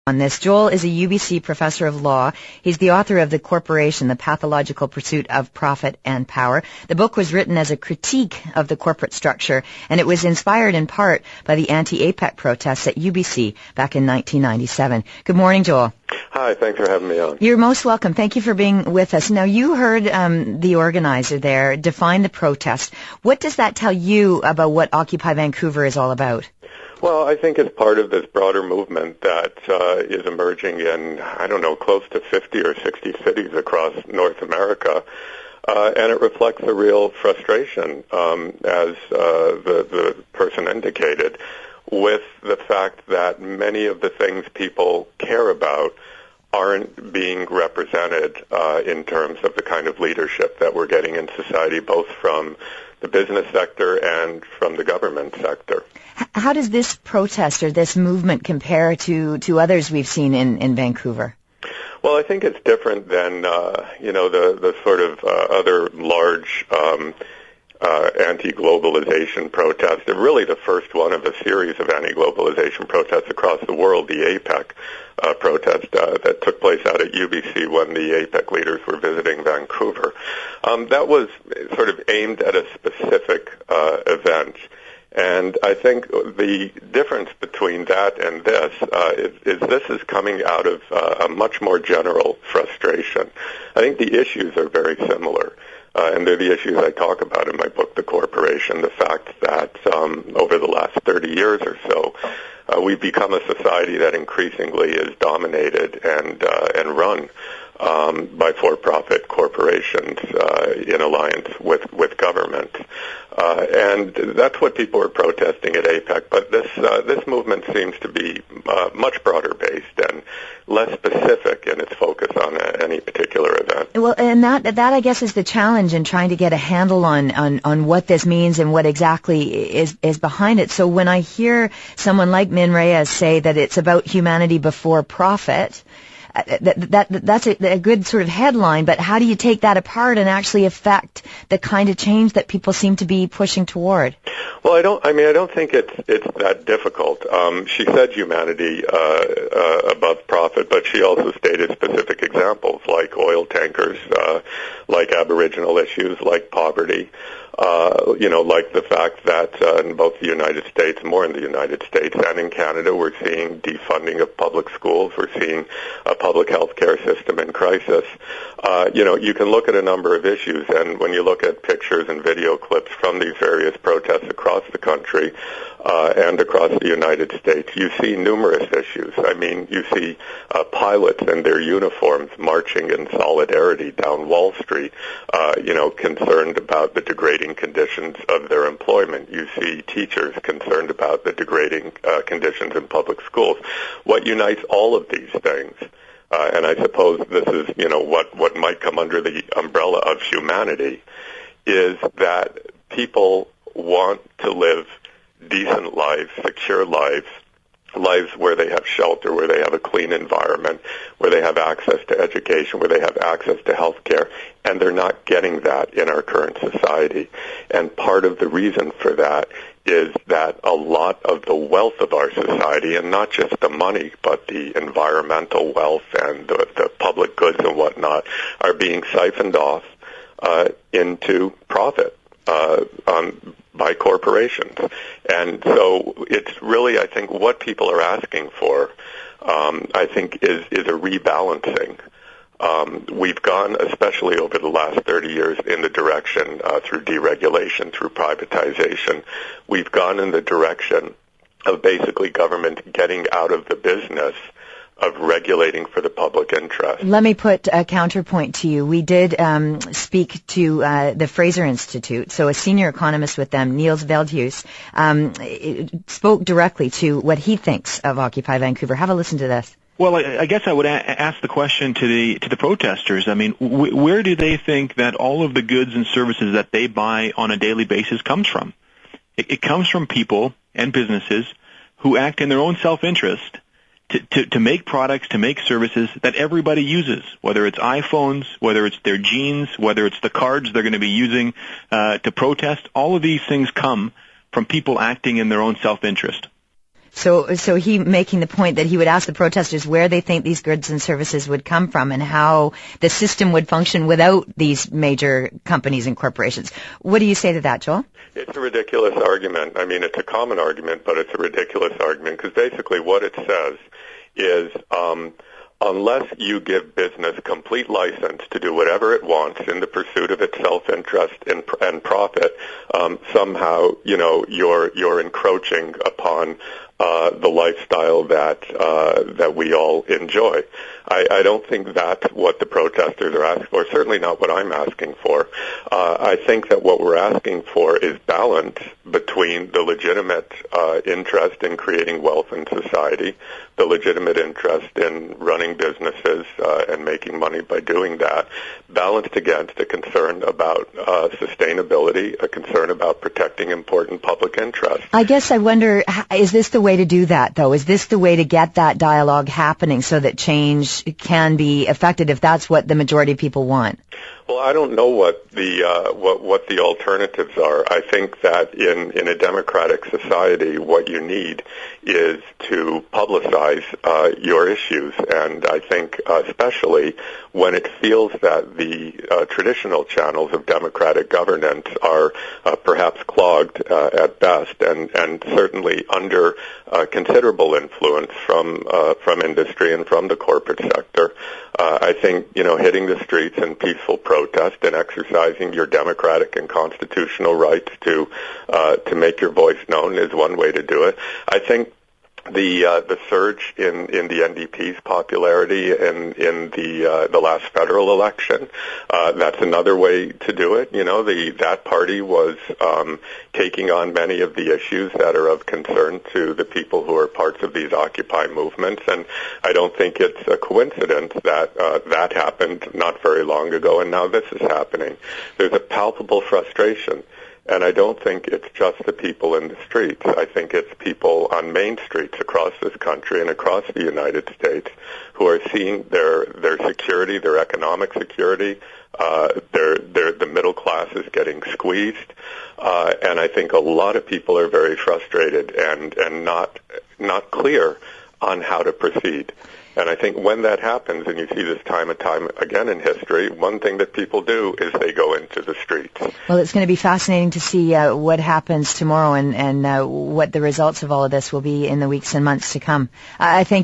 On this. Joel is a UBC professor of law. He's the author of The Corporation, The Pathological Pursuit of Profit and Power. The book was written as a critique of the corporate structure, and it was inspired in part by the anti-APEC protests at UBC back in 1997. Good morning, Joel. Hi, thanks for having me on. You're most welcome. Thank you for being with us. Now, you heard the organizer there define the protest. What does that tell you about what Occupy Vancouver is all about? Well, I think it's part of this broader movement that is emerging in, close to 50 or 60 cities across North America. And it reflects a real frustration, as the person indicated, with the fact that many of the things people care about aren't being represented in terms of the kind of leadership that we're getting in society, both from the business sector and from the government sector. How does this protest or this movement compare to others we've seen in Vancouver? Well, I think it's different than, the sort of other large anti-globalization protests. And really the first one of a series of anti-globalization protests across the world, the APEC protest that took place out at UBC when the APEC leaders were visiting Vancouver. That was sort of aimed at a specific event. And I think the difference between that and this is this is coming out of a much more general frustration. I think the issues are very similar. And they're the issues I talk about in my book, The Corporation, the fact that over the last 30 years or so, we've become a society that increasingly is dominated and run by for-profit corporations in alliance with government. And that's what people are protesting at APEC. But this movement seems to be much broader based and less specific in its focus on any particular event. Well, and that I guess is the challenge in trying to get a handle on what this means and what exactly is behind it. So when I hear someone like Min Reyes say that it's about humanity before profit, that's a good sort of headline, but how do you take that apart and actually affect the kind of change that people seem to be pushing toward? Well, I don't think it's that difficult. She said humanity above profit, but she also stated specific examples like oil tankers, like Aboriginal issues, like poverty. Like the fact that in both the United States, more in the United States and in Canada, we're seeing defunding of public schools. We're seeing a public health care system in crisis. You can look at a number of issues, and when you look at pictures and video clips from these various protests across the country and across the United States, you see numerous issues. I mean, you see pilots in their uniforms marching in solidarity down Wall Street, concerned about the degrading conditions of their employment. You see teachers concerned about the degrading conditions in public schools. What unites all of these things, and I suppose this is, what might come under the umbrella of humanity, is that people want to live decent lives, secure lives where they have shelter, where they have a clean environment, where they have access to education, where they have access to health care, and they're not getting that in our current society. And part of the reason for that is that a lot of the wealth of our society, and not just the money, but the environmental wealth and the public goods and whatnot, are being siphoned off into profit by corporations. And so it's really, I think, what people are asking for, I think, is a rebalancing. We've gone, especially over the last 30 years, in the direction through deregulation, through privatization. We've gone in the direction of basically government getting out of the business of regulating for the public interest. Let me put a counterpoint to you. We did speak to the Fraser Institute, so a senior economist with them, Niels Veldhuis, spoke directly to what he thinks of Occupy Vancouver. Have a listen to this. Well, I guess I would ask the question to the protesters. I mean, where do they think that all of the goods and services that they buy on a daily basis comes from? It comes from people and businesses who act in their own self-interest to make products, to make services that everybody uses, whether it's iPhones, whether it's their jeans, whether it's the cards they're going to be using to protest. All of these things come from people acting in their own self-interest. So he making the point that he would ask the protesters where they think these goods and services would come from and how the system would function without these major companies and corporations. What do you say to that, Joel? It's a ridiculous argument. I mean, it's a common argument, but it's a ridiculous argument because basically what it says is unless you give business complete license to do whatever it wants in the pursuit of its self-interest and profit, somehow, you're encroaching upon the lifestyle that we all enjoy. I don't think that's what the protesters are asking for, certainly not what I'm asking for. I think that what we're asking for is balance between the legitimate interest in creating wealth in society, the legitimate interest in running businesses and making money by doing that, balanced against a concern about sustainability, a concern about protecting important public interests. I guess I wonder, is this the way to do that, though? Is this the way to get that dialogue happening so that change can be effected if that's what the majority of people want? Well, I don't know what the alternatives are. I think that in a democratic society, what you need is to publicize your issues, and I think especially when it feels that the traditional channels of democratic governance are perhaps clogged at best, and certainly under considerable influence from industry and from the corporate sector. I think hitting the streets in peaceful protest and exercising your democratic and constitutional rights to make your voice known is one way to do it. I think the surge in the NDP's popularity in the last federal election, that's another way to do it. That party was taking on many of the issues that are of concern to the people who are parts of these Occupy movements, and I don't think it's a coincidence that that happened not very long ago, and now this is happening. There's a palpable frustration. And I don't think it's just the people in the streets. I think it's people on main streets across this country and across the United States who are seeing their security, their economic security, the middle class is getting squeezed. And I think a lot of people are very frustrated and not clear on how to proceed. And I think when that happens, and you see this time and time again in history, one thing that people do is they go into the streets. Well, it's going to be fascinating to see what happens tomorrow and what the results of all of this will be in the weeks and months to come. I thank